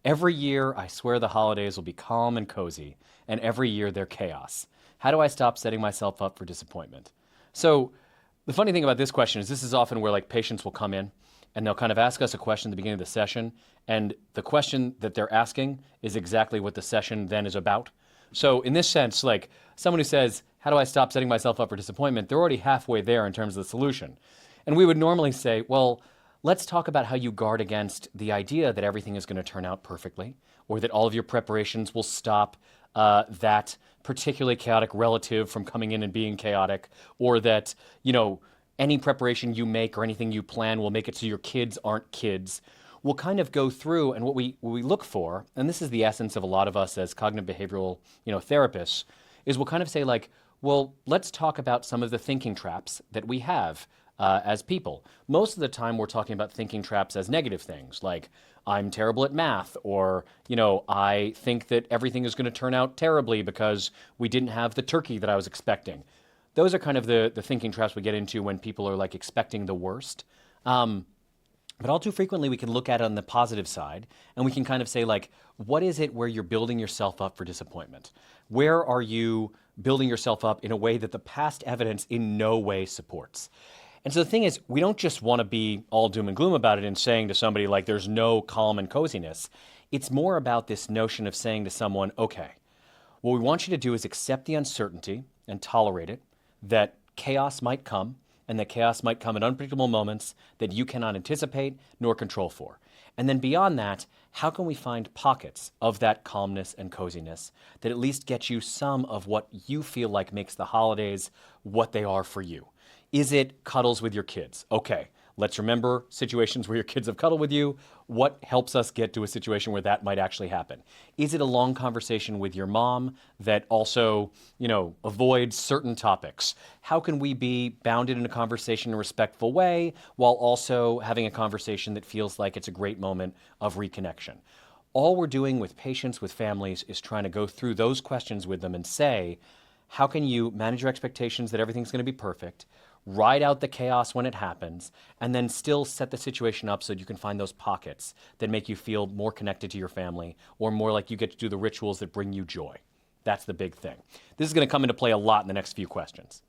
Every year, I swear the holidays will be calm and cozy, and every year they're chaos. How do I stop setting myself up for disappointment? So, the funny thing about this question is this is often where like patients will come in and they'll kind of ask us a question at the beginning of the session, and the question that they're asking is exactly what the session then is about. So, in this sense, like someone who says, how do I stop setting myself up for disappointment? They're already halfway there in terms of the solution. And we would normally say, well, let's talk about how you guard against the idea that everything is going to turn out perfectly, or that all of your preparations will stop that particularly chaotic relative from coming in and being chaotic, or that, any preparation you make or anything you plan will make it so your kids aren't kids. We'll kind of go through, and what we look for, and this is the essence of a lot of us as cognitive behavioral, therapists, is we'll kind of say like, well, let's talk about some of the thinking traps that we have as people. Most of the time, we're talking about thinking traps as negative things, like I'm terrible at math, or I think that everything is going to turn out terribly because we didn't have the turkey that I was expecting. Those are kind of the thinking traps we get into when people are like expecting the worst. But all too frequently, we can look at it on the positive side, and we can kind of say, like, what is it where you're building yourself up for disappointment? Where are you building yourself up in a way that the past evidence in no way supports? And so the thing is, we don't just want to be all doom and gloom about it and saying to somebody, like, there's no calm and coziness. It's more about this notion of saying to someone, okay, what we want you to do is accept the uncertainty and tolerate it, that chaos might come, and that chaos might come at unpredictable moments that you cannot anticipate nor control for. And then beyond that, how can we find pockets of that calmness and coziness that at least get you some of what you feel like makes the holidays what they are for you? Is it cuddles with your kids? Okay, let's remember situations where your kids have cuddled with you. What helps us get to a situation where that might actually happen? Is it a long conversation with your mom that also, avoids certain topics? How can we be bounded in a conversation in a respectful way while also having a conversation that feels like it's a great moment of reconnection? All we're doing with patients, with families, is trying to go through those questions with them and say, how can you manage your expectations that everything's going to be perfect, ride out the chaos when it happens, and then still set the situation up so that you can find those pockets that make you feel more connected to your family, or more like you get to do the rituals that bring you joy. That's the big thing. This is going to come into play a lot in the next few questions.